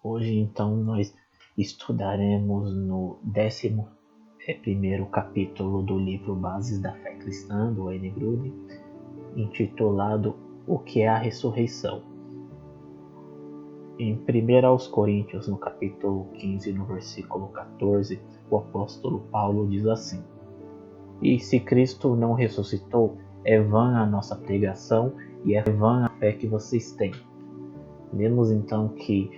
Hoje então nós estudaremos no 11º capítulo do livro Bases da Fé Cristã, do Wayne Grudem, intitulado O que é a Ressurreição. Em 1 Coríntios, no capítulo 15, no versículo 14, o apóstolo Paulo diz assim: E se Cristo não ressuscitou, é vã a nossa pregação e é vã a fé que vocês têm. Vemos então que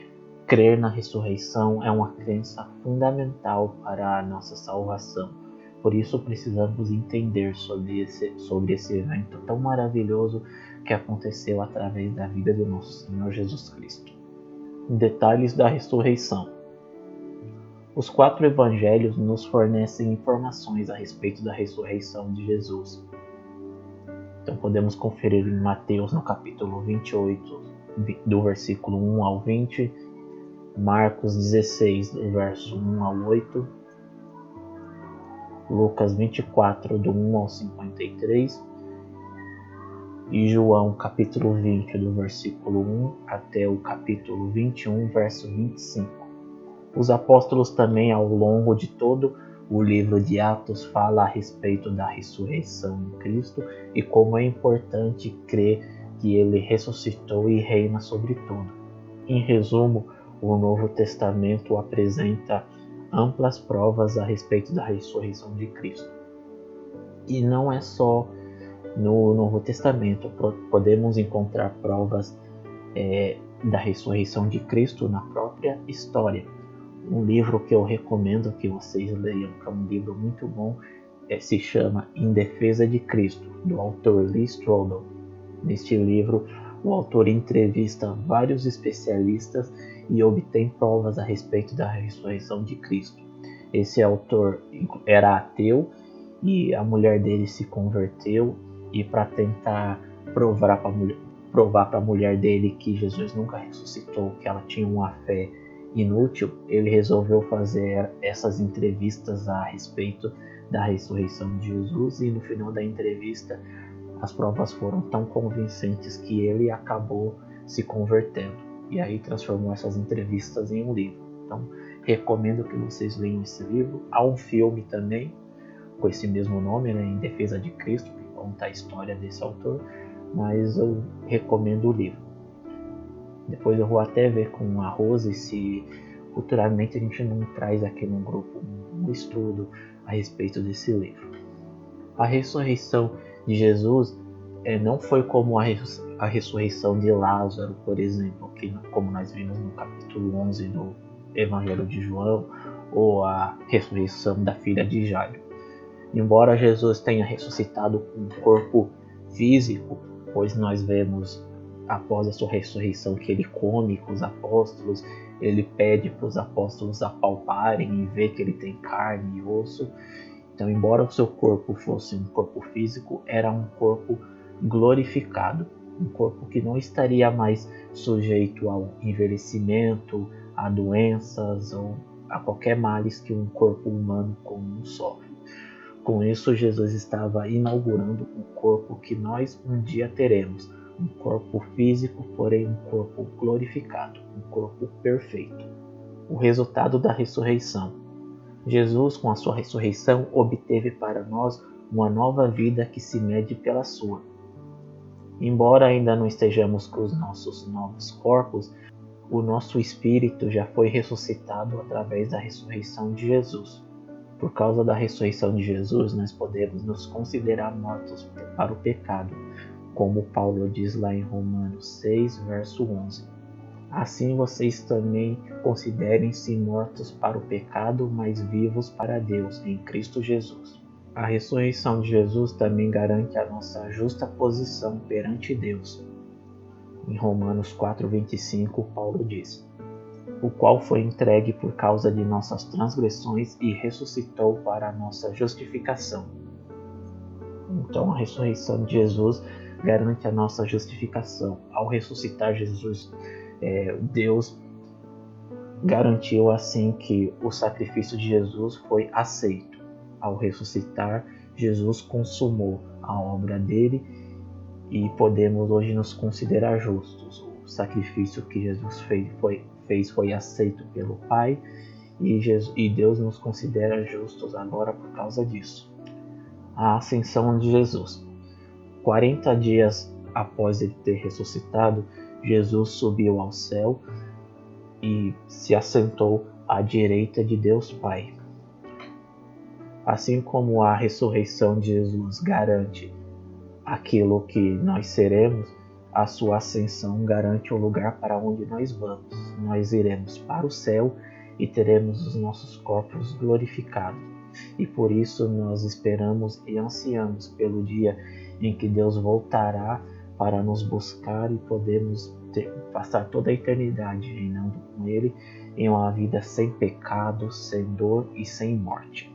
crer na ressurreição é uma crença fundamental para a nossa salvação. Por isso precisamos entender sobre esse evento tão maravilhoso que aconteceu através da vida do nosso Senhor Jesus Cristo. Detalhes da ressurreição. Os 4 evangelhos nos fornecem informações a respeito da ressurreição de Jesus. Então podemos conferir em Mateus no capítulo 28, do versículo 1 ao 20, Marcos 16, do verso 1 ao 8, Lucas 24, do 1 ao 53, e João capítulo 20, do versículo 1 até o capítulo 21, verso 25. Os apóstolos também, ao longo de todo o livro de Atos, falam a respeito da ressurreição em Cristo e como é importante crer que ele ressuscitou e reina sobre tudo. Em resumo, o Novo Testamento apresenta amplas provas a respeito da ressurreição de Cristo. E não é só no Novo Testamento, podemos encontrar provas da ressurreição de Cristo na própria história. Um livro que eu recomendo que vocês leiam, que é um livro muito bom, se chama Em Defesa de Cristo, do autor Lee Strobel. Neste livro, o autor entrevista vários especialistas e obtém provas a respeito da ressurreição de Cristo. Esse autor era ateu e a mulher dele se converteu, e para tentar provar para a mulher dele que Jesus nunca ressuscitou, que ela tinha uma fé inútil, ele resolveu fazer essas entrevistas a respeito da ressurreição de Jesus, e no final da entrevista as provas foram tão convincentes que ele acabou se convertendo, e aí transformou essas entrevistas em um livro. Então recomendo que vocês leiam esse livro. Há um filme também com esse mesmo nome, Em Defesa de Cristo, que conta a história desse autor, mas eu recomendo o livro. Depois eu vou até ver com a Rose se futuramente a gente não traz aqui no grupo um estudo a respeito desse livro. A ressurreição de Jesus não foi como a ressurreição de Lázaro, por exemplo, como nós vimos no capítulo 11 do Evangelho de João, ou a ressurreição da filha de Jairo. Embora Jesus tenha ressuscitado com um corpo físico, pois nós vemos após a sua ressurreição que ele come com os apóstolos, ele pede para os apóstolos apalparem e ver que ele tem carne e osso. Então, embora o seu corpo fosse um corpo físico, era um corpo glorificado, um corpo que não estaria mais sujeito ao envelhecimento, a doenças ou a qualquer males que um corpo humano comum sofre. Com isso, Jesus estava inaugurando um corpo que nós um dia teremos, um corpo físico, porém um corpo glorificado, um corpo perfeito. O resultado da ressurreição. Jesus, com a sua ressurreição, obteve para nós uma nova vida que se mede pela sua. Embora ainda não estejamos com os nossos novos corpos, o nosso espírito já foi ressuscitado através da ressurreição de Jesus. Por causa da ressurreição de Jesus, nós podemos nos considerar mortos para o pecado, como Paulo diz lá em Romanos 6, verso 11. Assim vocês também considerem-se mortos para o pecado, mas vivos para Deus, em Cristo Jesus. A ressurreição de Jesus também garante a nossa justa posição perante Deus. Em Romanos 4:25, Paulo diz: o qual foi entregue por causa de nossas transgressões e ressuscitou para a nossa justificação. Então a ressurreição de Jesus garante a nossa justificação. Ao ressuscitar Jesus, Deus garantiu assim que o sacrifício de Jesus foi aceito. Ao ressuscitar, Jesus consumou a obra dele e podemos hoje nos considerar justos. O sacrifício que Jesus fez foi fez foi aceito pelo Pai e Deus nos considera justos agora por causa disso. A ascensão de Jesus. 40 dias após ele ter ressuscitado, Jesus subiu ao céu e se assentou à direita de Deus Pai. Assim como a ressurreição de Jesus garante aquilo que nós seremos, a sua ascensão garante o lugar para onde nós vamos. Nós iremos para o céu e teremos os nossos corpos glorificados. E por isso nós esperamos e ansiamos pelo dia em que Deus voltará para nos buscar e podemos passar toda a eternidade reinando com Ele em uma vida sem pecado, sem dor e sem morte.